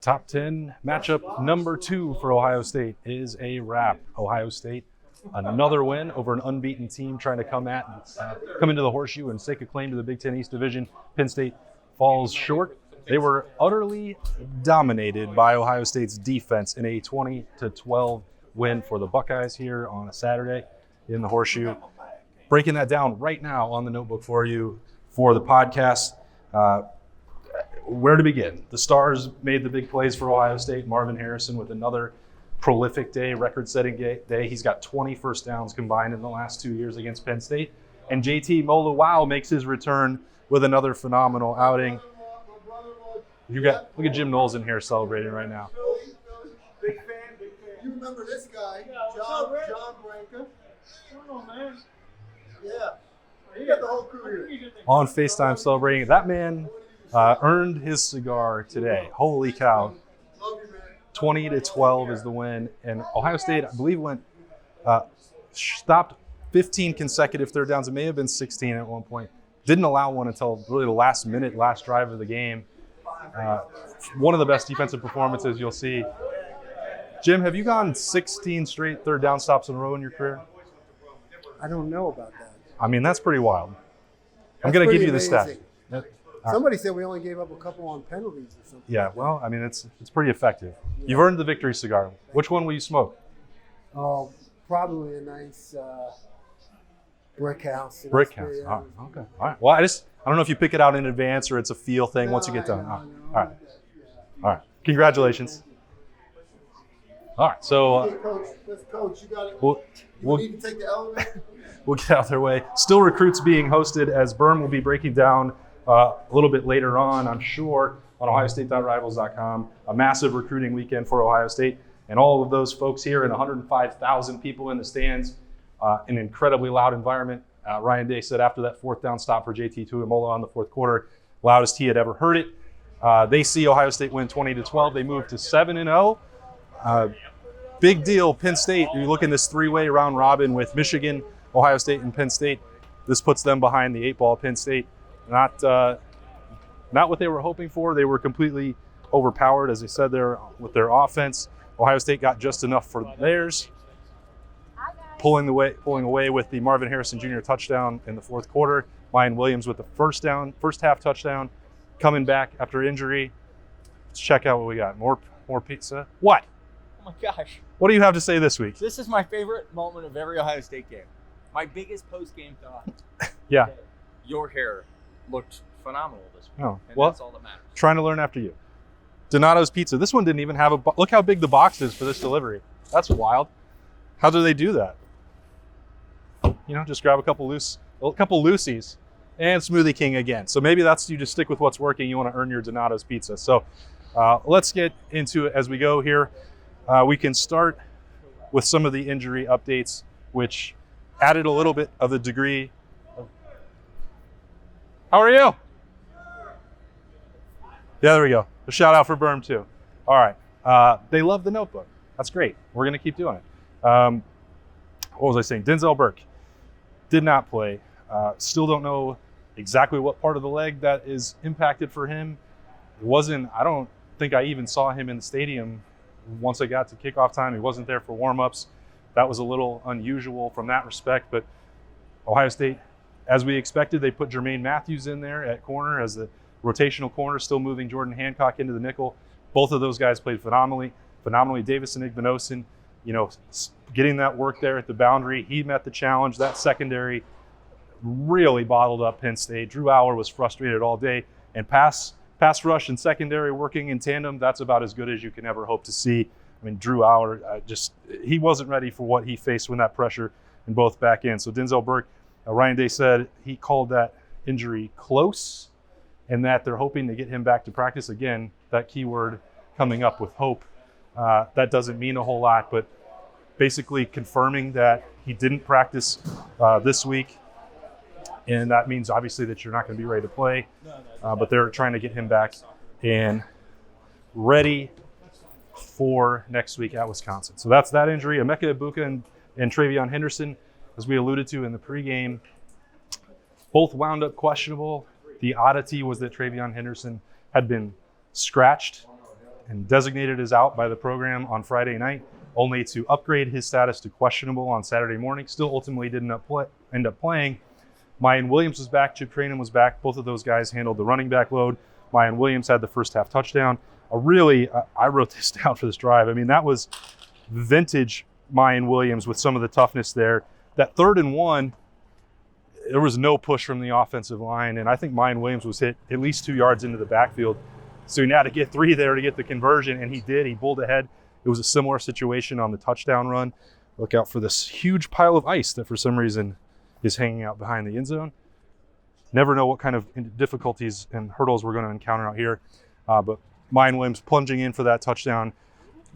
Top 10 matchup number 2 for Ohio State is a wrap. Ohio State, another win over an unbeaten team trying to come into the horseshoe and stake a claim to the Big Ten East Division. Penn State falls short. They were utterly dominated by Ohio State's defense in a 20-12 win for the Buckeyes here on a Saturday in the horseshoe. Breaking that down right now on the notebook for you for the podcast. Where to begin? The Stars made the big plays for Ohio State. Marvin Harrison with another prolific day, record-setting day. He's got 20 first downs combined in the last 2 years against Penn State. And JT Moluwau makes his return with another phenomenal outing. Look at Jim Knowles in here celebrating right now. Big fan. You remember this guy, John Branca? Oh, man. Yeah. You got the whole crew here. On FaceTime celebrating. That man earned his cigar today. Holy cow. 20-12 is the win. And Ohio State, I believe, stopped 15 consecutive third downs. It may have been 16 at one point. Didn't allow one until really the last drive of the game. One of the best defensive performances you'll see. Jim, have you gone 16 straight third down stops in a row in your career? I don't know about that. I mean, that's pretty wild. I'm going to give you the stat. Somebody said we only gave up a couple on penalties or something. Yeah, well, I mean, it's pretty effective. Yeah. You've earned the victory cigar. Which one will you smoke? Oh, probably a nice brick house. Brick house. Oh, okay. All right. Well, I don't know if you pick it out in advance or it's a feel thing once you get done. All right. All right. Congratulations. All right. So, Coach, you got it. We'll need to take the elevator. We'll get out their way. Still recruits being hosted as Berm will be breaking down a little bit later on, I'm sure, on ohiostate.rivals.com. A massive recruiting weekend for Ohio State. And all of those folks here and 105,000 people in the stands, an incredibly loud environment. Ryan Day said after that fourth down stop for JT Tuimoloau in the fourth quarter, loudest he had ever heard it. They see Ohio State win 20-12. They move to 7-0. Big deal, Penn State. You look in this three-way round robin with Michigan, Ohio State, and Penn State. This puts them behind the 8-ball. Penn State, not what they were hoping for. They were completely overpowered, as I said there, with their offense. Ohio State got just enough for theirs, pulling away with the Marvin Harrison Jr. touchdown in the fourth quarter. Ryan Williams with the first half touchdown, coming back after injury. Let's check out what we got. More pizza. What? Oh my gosh. What do you have to say this week? This is my favorite moment of every Ohio State game. My biggest post-game thought. Yeah. Your hair looked phenomenal this week. Oh, and well, that's all that matters. Trying to learn after you. Donato's Pizza. This one didn't even have a look how big the box is for this delivery. That's wild. How do they do that? You know, just grab a couple loosies and Smoothie King again. So maybe that's, you just stick with what's working. You want to earn your Donato's Pizza. So let's get into it as we go here. We can start with some of the injury updates, which added a little bit of the degree. How are you? Yeah, there we go. A shout out for Berm too. All right. They love the notebook. That's great. We're going to keep doing it. What was I saying? Denzel Burke did not play. Still don't know exactly what part of the leg that is impacted for him. I don't think I even saw him in the stadium once I got to kickoff time. He wasn't there for warm-ups. That was a little unusual from that respect, but Ohio State, as we expected, they put Jermaine Matthews in there at corner as the rotational corner, still moving Jordan Hancock into the nickel. Both of those guys played phenomenally. Davison Igbinosun, getting that work there at the boundary. He met the challenge. That secondary really bottled up Penn State. Drew Allar was frustrated all day, and pass rush and secondary working in tandem, that's about as good as you can ever hope to see. I mean, Drew Allar, he wasn't ready for what he faced when that pressure in both back ends. So Denzel Burke, Ryan Day said he called that injury close and that they're hoping to get him back to practice. Again, that keyword coming up with hope. That doesn't mean a whole lot, but basically confirming that he didn't practice this week. And that means obviously that you're not going to be ready to play, but they're trying to get him back and ready for next week at Wisconsin. So that's that injury. Emeka Egbuka and Travion Henderson, as we alluded to in the pregame, both wound up questionable. The oddity was that Travion Henderson had been scratched and designated as out by the program on Friday night, only to upgrade his status to questionable on Saturday morning. Still ultimately didn't end up playing. Mayan Williams was back, Chip Trainum was back. Both of those guys handled the running back load. Mayan Williams had the first half touchdown. I wrote this down for this drive. I mean, that was vintage Mayan Williams with some of the toughness there. That 3rd and 1, there was no push from the offensive line, and I think Mayan Williams was hit at least 2 yards into the backfield. So he had to get 3 there to get the conversion, and he did. He pulled ahead. It was a similar situation on the touchdown run. Look out for this huge pile of ice that for some reason is hanging out behind the end zone. Never know what kind of difficulties and hurdles we're going to encounter out here. But Mayan Williams plunging in for that touchdown.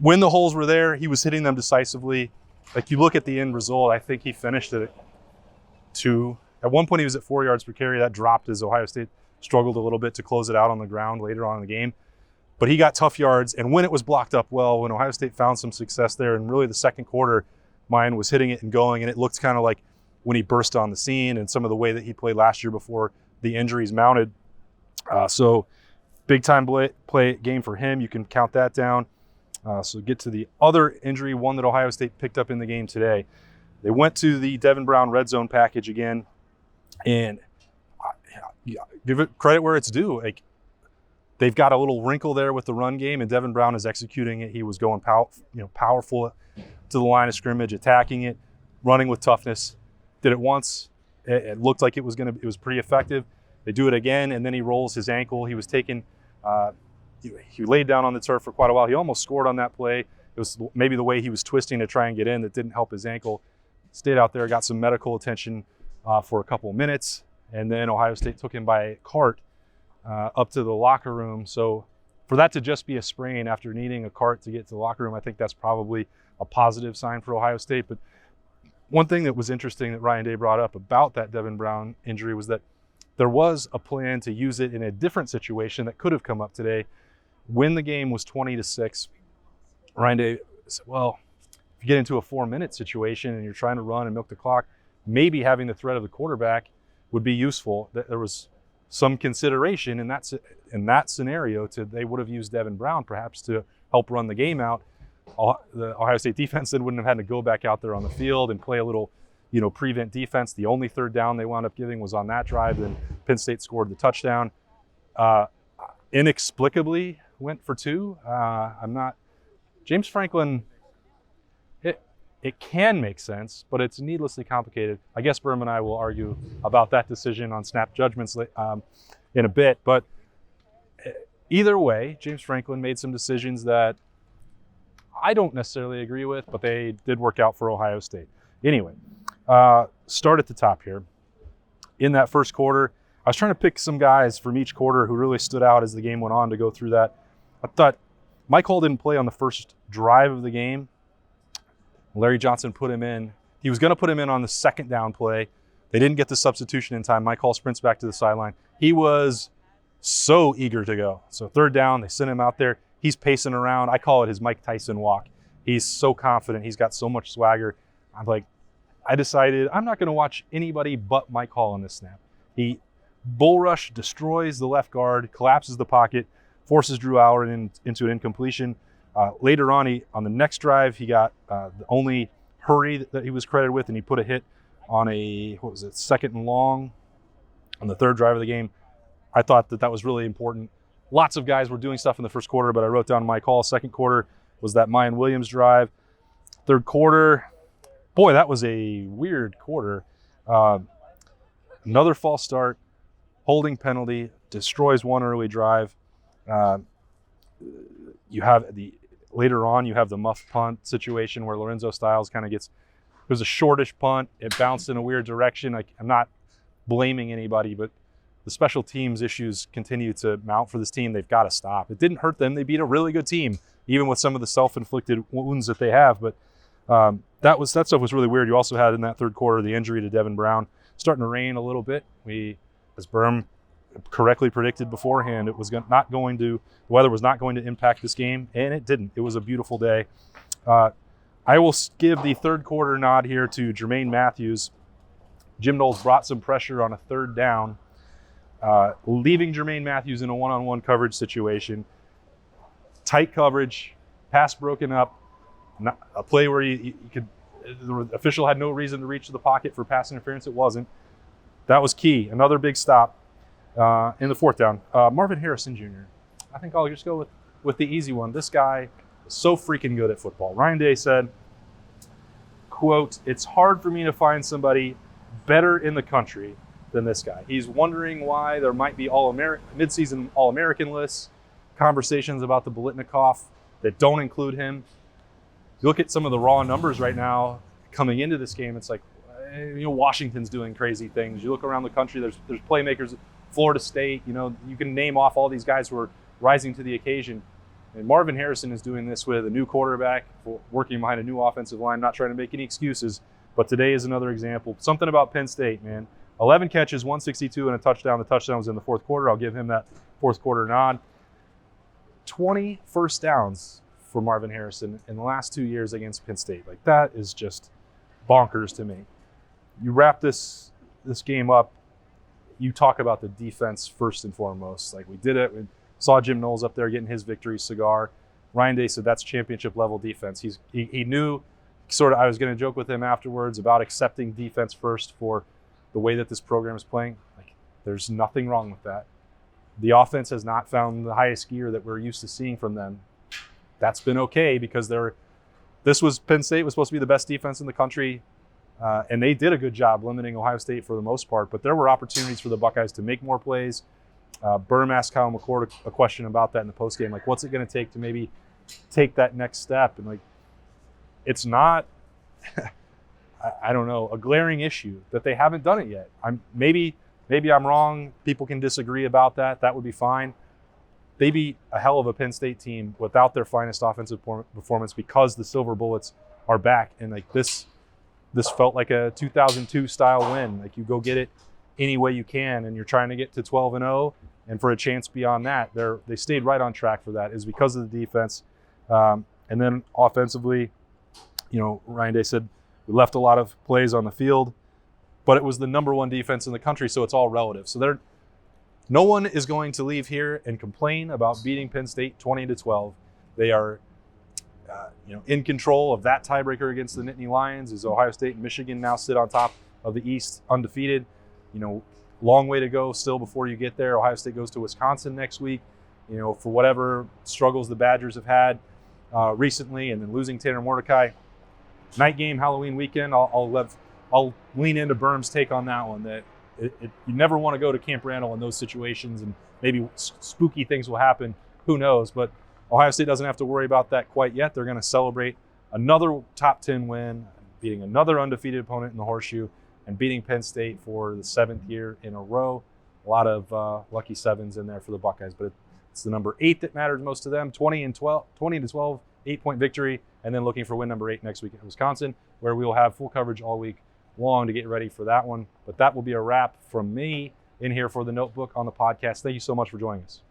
When the holes were there, he was hitting them decisively. Like, you look at the end result, I think he finished at 2. At one point, he was at 4 yards per carry. That dropped as Ohio State struggled a little bit to close it out on the ground later on in the game. But he got tough yards, and when it was blocked up well, when Ohio State found some success there, and really the second quarter, Mayan was hitting it and going, and it looked kind of like when he burst on the scene and some of the way that he played last year before the injuries mounted. So big-time play game for him. You can count that down. So get to the other injury, one that Ohio State picked up in the game today. They went to the Devin Brown red zone package again, and give it credit where it's due. Like, they've got a little wrinkle there with the run game, and Devin Brown is executing it. He was going powerful to the line of scrimmage, attacking it, running with toughness. Did it once. It looked like it was pretty effective. They do it again, and then he rolls his ankle. He was taken. He laid down on the turf for quite a while. He almost scored on that play. It was maybe the way he was twisting to try and get in that didn't help his ankle. Stayed out there, got some medical attention for a couple of minutes, and then Ohio State took him by cart up to the locker room. So for that to just be a sprain after needing a cart to get to the locker room, I think that's probably a positive sign for Ohio State. But one thing that was interesting that Ryan Day brought up about that Devin Brown injury was that there was a plan to use it in a different situation that could have come up today. When the game was 20-6, Ryan Day said, well, if you get into a 4-minute situation and you're trying to run and milk the clock, maybe having the threat of the quarterback would be useful. There was some consideration in that scenario they would have used Devin Brown perhaps to help run the game out. The Ohio State defense then wouldn't have had to go back out there on the field and play a little, prevent defense. The only 3rd down they wound up giving was on that drive. Then Penn State scored the touchdown. Inexplicably went for 2. James Franklin, it can make sense, but it's needlessly complicated. I guess Berm and I will argue about that decision on snap judgments in a bit. But either way, James Franklin made some decisions that I don't necessarily agree with, but they did work out for Ohio State. Anyway, start at the top here. In that first quarter, I was trying to pick some guys from each quarter who really stood out as the game went on to go through that. I thought Mike Hall didn't play on the first drive of the game. Larry Johnson put him in. He was going to put him in on the 2nd down play. They didn't get the substitution in time. Mike Hall sprints back to the sideline. He was so eager to go. So 3rd down, they sent him out there. He's pacing around. I call it his Mike Tyson walk. He's so confident. He's got so much swagger. I decided I'm not going to watch anybody but Mike Hall in this snap. He bull rush, destroys the left guard, collapses the pocket, forces Drew Allen into an incompletion. Later on, on the next drive, he got the only hurry that he was credited with, and he put a hit on a, 2nd and long on the 3rd drive of the game. I thought that was really important. Lots of guys were doing stuff in the first quarter, but I wrote down Mike Hall. 2nd quarter was that Mayan Williams drive. 3rd quarter, boy, that was a weird quarter. Another false start, holding penalty, destroys one early drive. You have later on, you have the muff punt situation where Lorenzo Styles kind of it was a shortish punt. It bounced in a weird direction. I'm not blaming anybody, but the special teams issues continue to mount for this team. They've got to stop. It didn't hurt them. They beat a really good team, even with some of the self-inflicted wounds that they have. But that stuff was really weird. You also had in that 3rd quarter the injury to Devin Brown. Starting to rain a little bit. As Berm correctly predicted beforehand, the weather was not going to impact this game, and it didn't. It was a beautiful day. I will give the 3rd quarter nod here to Jermaine Matthews. Jim Knowles brought some pressure on a 3rd down, leaving Jermaine Matthews in a one-on-one coverage situation. tight coverage, pass broken up, not a play where you could, the official had no reason to reach to the pocket for pass interference. It wasn't. That was key. Another big stop in the fourth down. Marvin Harrison Jr. I think I'll just go with the easy one. This guy is so freaking good at football. Ryan Day said, quote, "It's hard for me to find somebody better in the country than this guy." He's wondering why there might be mid-season All-American lists, conversations about the Biletnikoff that don't include him. You look at some of the raw numbers right now coming into this game, it's like, Washington's doing crazy things. You look around the country, there's playmakers, Florida State, you can name off all these guys who are rising to the occasion. And Marvin Harrison is doing this with a new quarterback, working behind a new offensive line, not trying to make any excuses, but today is another example. Something about Penn State, man. 11 catches, 162, and a touchdown. The touchdown was in the fourth quarter. I'll give him that fourth quarter nod. 20 first downs for Marvin Harrison in the last 2 years against Penn State. Like, that is just bonkers to me. You wrap this game up, you talk about the defense first and foremost. Like, we did it. We saw Jim Knowles up there getting his victory cigar. Ryan Day said that's championship level defense. He knew sort of, I was going to joke with him afterwards about accepting defense first for the way that this program is playing. Like, there's nothing wrong with that. The offense has not found the highest gear that we're used to seeing from them. That's been okay because Penn State was supposed to be the best defense in the country. And they did a good job limiting Ohio State for the most part, but there were opportunities for the Buckeyes to make more plays. Berm asked Kyle McCord a question about that in the postgame, like, what's it going to take to maybe take that next step? And, like, it's not, I don't know, a glaring issue that they haven't done it yet. Maybe I'm wrong. People can disagree about that. That would be fine. They beat a hell of a Penn State team without their finest offensive performance because the Silver Bullets are back. And, like, this felt like a 2002 style win. Like, you go get it any way you can, and you're trying to get to 12-0, and for a chance beyond that, they stayed right on track for that. Is because of the defense, and then offensively, Ryan Day said we left a lot of plays on the field, but it was the number one defense in the country, so it's all relative. So no one is going to leave here and complain about beating Penn State 20-12. They are in control of that tiebreaker against the Nittany Lions, as Ohio State and Michigan now sit on top of the East undefeated. Long way to go still before you get there. Ohio State goes to Wisconsin next week, for whatever struggles the Badgers have had recently, and then losing Tanner Mordecai. Night game, Halloween weekend, I'll lean into Berm's take on that one, that you never want to go to Camp Randall in those situations, and maybe spooky things will happen. Who knows? But Ohio State doesn't have to worry about that quite yet. They're going to celebrate another top 10 win, beating another undefeated opponent in the Horseshoe, and beating Penn State for the 7th year in a row. A lot of lucky sevens in there for the Buckeyes, but it's the number 8 that matters most to them. 20-12, 8-point victory, and then looking for win number 8 next week at Wisconsin, where we will have full coverage all week long to get ready for that one. But that will be a wrap from me in here for the Notebook on the podcast. Thank you so much for joining us.